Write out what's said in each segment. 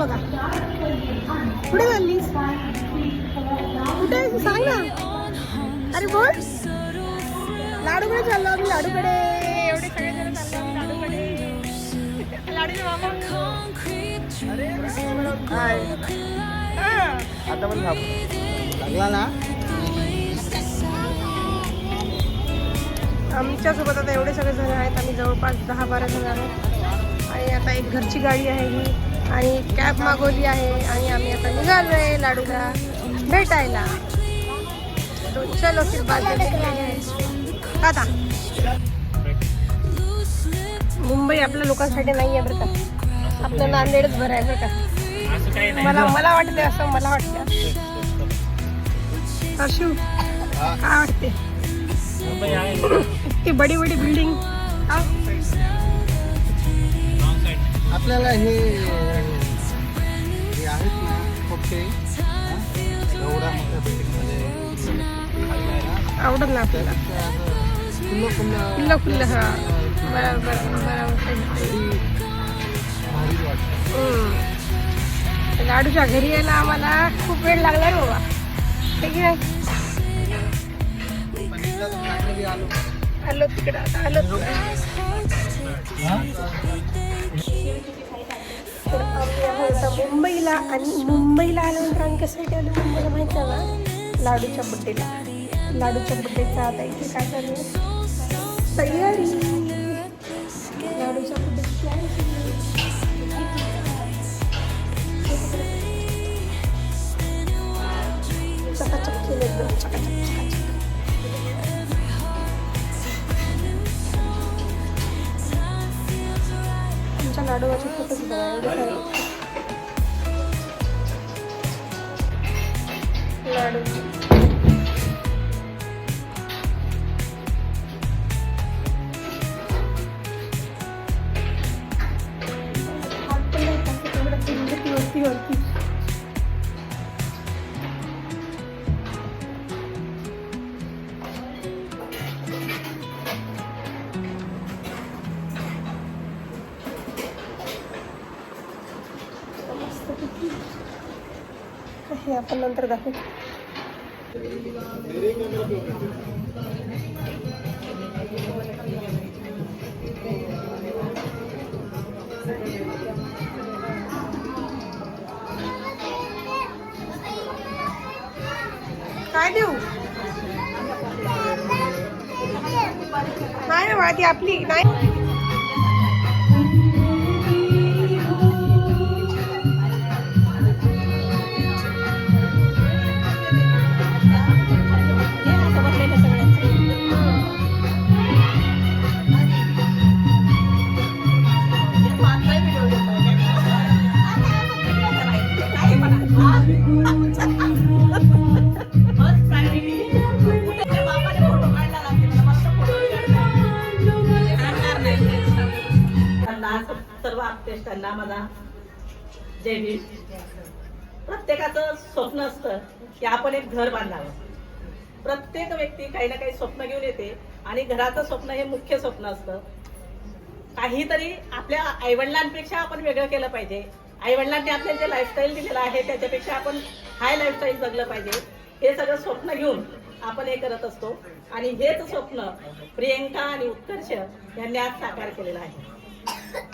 बघा. कुठे चाललीस? कुठे आहे सांग ना. अरे बोल. लाडूकडे चाललो आम्ही. लाडूकडे एवढे सगळे जण चाललो लाडूकडे. लाडूचे मामा. हाय. आता पण लागला ना. आमच्यासोबत आता एवढे सगळे जण आहेत. आम्ही जवळपास 10-12 जण आहोत. आणि आता एक घरची गाडी आहे ही आणि कॅब मागवली आहे आणि आम्ही आता निघालोय लाडूला भेटायला. तो चलो फिर बाद आता. मुंबई आपल्या लोकांसाठी नाही आहे बरं का. आपलं नांदेडच बरं आहे बरं का. मला वाटते असं. मला वाटतं हर्षू काय वाटते? इतकी बडी बडी बिल्डिंग. आपल्याला हे आहेत ना खोपटे एवढा मोठ्या बिल्डिंगमध्ये आवडत ना आपल्याला. खुल्लं खुल्लं. हा बरोबर बरोबर. भारी वाटतं. लाडूच्या घरी यायला आम्हाला खूप वेळ लागला रे बाबा. ठीक आहे. आलो तिकडं आता. आलो तर आम्ही आता मुंबईला. आणि मुंबईला आल्यानंतर आम्ही कशासाठी आलो मुंबईला माहिती आहे ना? लाडूच्या बड्डेला. लाडूच्या बड्डेचा आता इथे काय चालू आहे तयारी. लाडूच्या बड्डेची तयारी. चकाचक केलं एकदम. चकाचक. आमच्या लाडूचे फोटोच बघा एवढे सारे. लाडू वरती. हे आपण नंतर दाखवू. काय देऊ? नाही ना ती आपली नाही. सर्व आपतेष्टांना माझा जय भीम. प्रत्येकाचं स्वप्न असतं की आपण एक घर बांधावं. प्रत्येक व्यक्ती काही ना काही स्वप्न घेऊन येते आणि घराचं स्वप्न हे मुख्य स्वप्न असतं. काहीतरी आपल्या आईवडिलांपेक्षा आपण वेगळं केलं पाहिजे. आईवडिलांनी आपल्याला जे लाईफस्टाईल दिलेलं आहे त्याच्यापेक्षा आपण हाय लाईफस्टाईल जगलं पाहिजे. हे सगळं स्वप्न घेऊन आपण हे करत असतो. आणि हेच स्वप्न प्रियंका आणि उत्कर्ष यांनी आज साकार केलेलं आहे.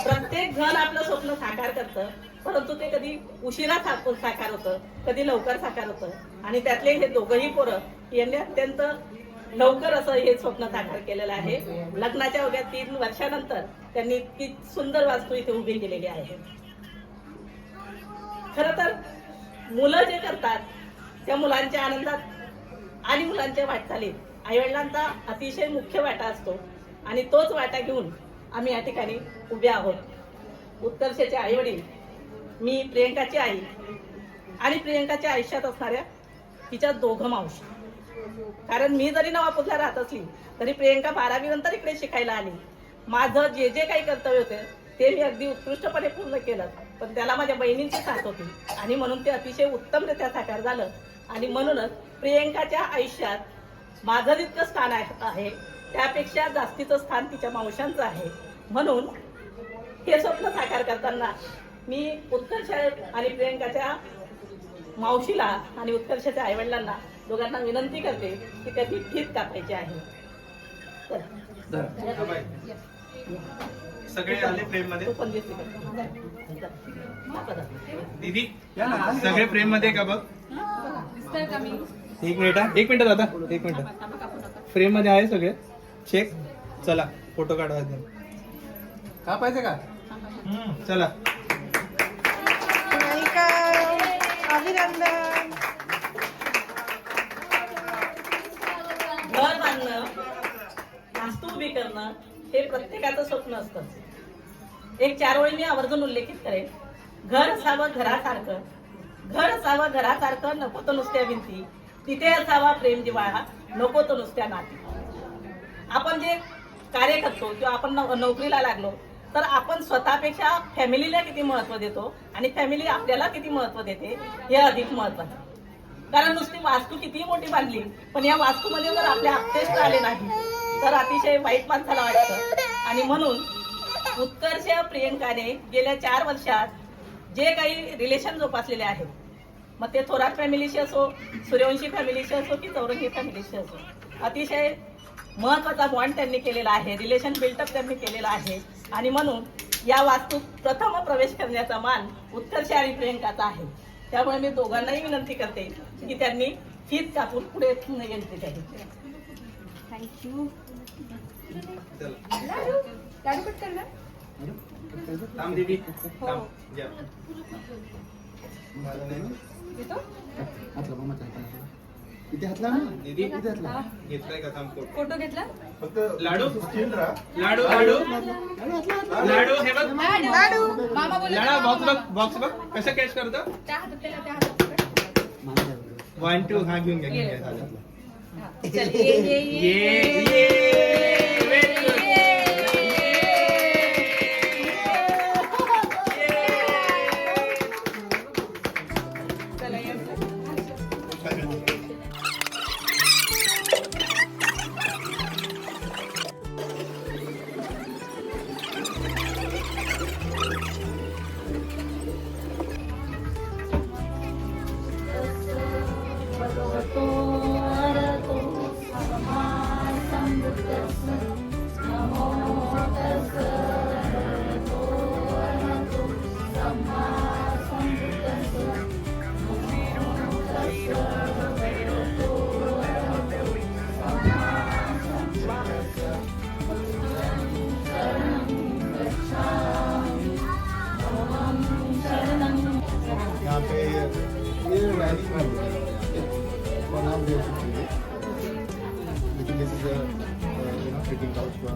प्रत्येक जण आपलं स्वप्न साकार करतं, परंतु ते कधी उशिरा साकार होतं, कधी लवकर साकार होतं. आणि त्यातले हे दोघंही पोरं यांनी अत्यंत लवकर असं हे स्वप्न साकार केलेलं आहे. लग्नाच्या अवघ्या 3 वर्षानंतर त्यांनी इतकी सुंदर वास्तू इथे उभी केलेली आहे. खरं तर मुलं जे करतात त्या मुलांच्या आनंदात आणि मुलांच्या वाटचालीत आईवडिलांचा अतिशय मुख्य वाटा असतो. आणि तोच वाटा घेऊन आम्ही या ठिकाणी उभे आहोत. उत्कर्षाचे आई वडील, मी प्रियंकाची आई आणि प्रियंकाच्या आयुष्यात असणाऱ्या तिच्या 2 मावशी. कारण मी जरी नवापूरला राहत असली तरी प्रियंका 12वी नंतर इकडे शिकायला आली. माझं जे जे काही कर्तव्य होते ते मी अगदी उत्कृष्टपणे पूर्ण केलं. पण त्याला माझ्या बहिणींची साथ होती आणि म्हणून ते अतिशय उत्तमरित्या साकार झालं. आणि म्हणूनच प्रियंकाच्या आयुष्यात माझं जितकं स्थान आहे त्यापेक्षा जास्तीचं स्थान तिच्या मावशांचं आहे. म्हणून हे स्वप्न साकार करताना मी उत्कर्ष आणि प्रियंकाच्या मावशीला आणि उत्कर्षाच्या आईवडिलांना दोघांना विनंती करते की त्याची फीत कापायची आहे. सगळे आले प्रेम मध्ये. तू पण दिसली दीदी सगळे प्रेम मध्ये का बघ. एक मिनिट दादा, एक मिनिट. फ्रेम मध्ये आहे सगळे. चेक. चला फोटो काढवा. का पाहिजे का. चला. अभिनंदन. घर बांधणं, वास्तू उभी करणं हे प्रत्येकाचं स्वप्न असतं. एक 4 ओळी मी आवर्जून उल्लेखित करेन. घर असावं घरासारखं, घर असावं घरासारखं, नको तो नुसत्या भिंती, तिथे असावा प्रेम जिव्हाळा, नको तो नुसत्या नाती. आपण जे कार्य करतो किंवा आपण नोकरीला लागलो तर आपण स्वतःपेक्षा फॅमिलीला किती महत्व देतो आणि फॅमिली आपल्याला किती महत्व देते हे अधिक महत्वाचं. कारण नुसती वास्तू कितीही मोठी बांधली पण या वास्तूमध्ये जर आपले अपटेस्ट आले नाही तर अतिशय वाईट माणसाला वाटतं. आणि म्हणून उत्कर्ष प्रियंकाने गेल्या 4 वर्षात जे काही रिलेशन जोपासलेले आहेत, मग ते थोरात फॅमिलीशी असो, सूर्यवंशी फॅमिलीशी असो की चौरंगी फॅमिलीशी असो, अतिशय महत्वाचा बॉन्ड त्यांनी केलेला आहे, रिलेशन बिल्टअप त्यांनी केलेला आहे. आणि म्हणून या वास्तूत प्रथम प्रवेश करण्याचा मान उत्कर्ष आणि प्रियंकाचा आहे. त्यामुळे मी दोघांनाही विनंती करते की त्यांनी फीत कापून पुढे एंट्री द्यावी. थँक्यू. थांब दीदी. इथे हातला ना दीदी घेतलाय का. थांब फोटो घेतला. फक्त लाडू. स्टील राहा. लाडू हे बघ. लाडू. लाडा बॉक्स बघ कसं कॅच करतो. 1 2 हा घेऊन घ्या. झालं. यहाँ पे ये डाइनिंग रूम है, और नाम दे सकते हैं, लेकिन दिस इज सिटिंग काउच का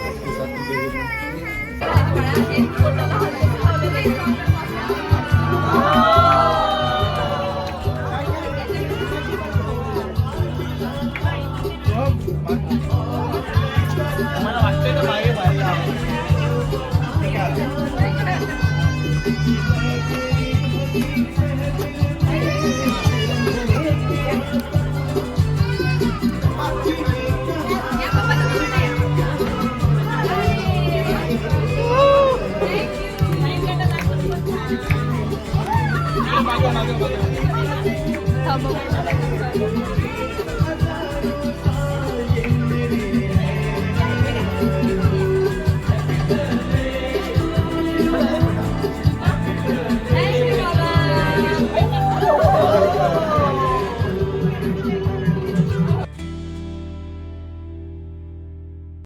इसके साथ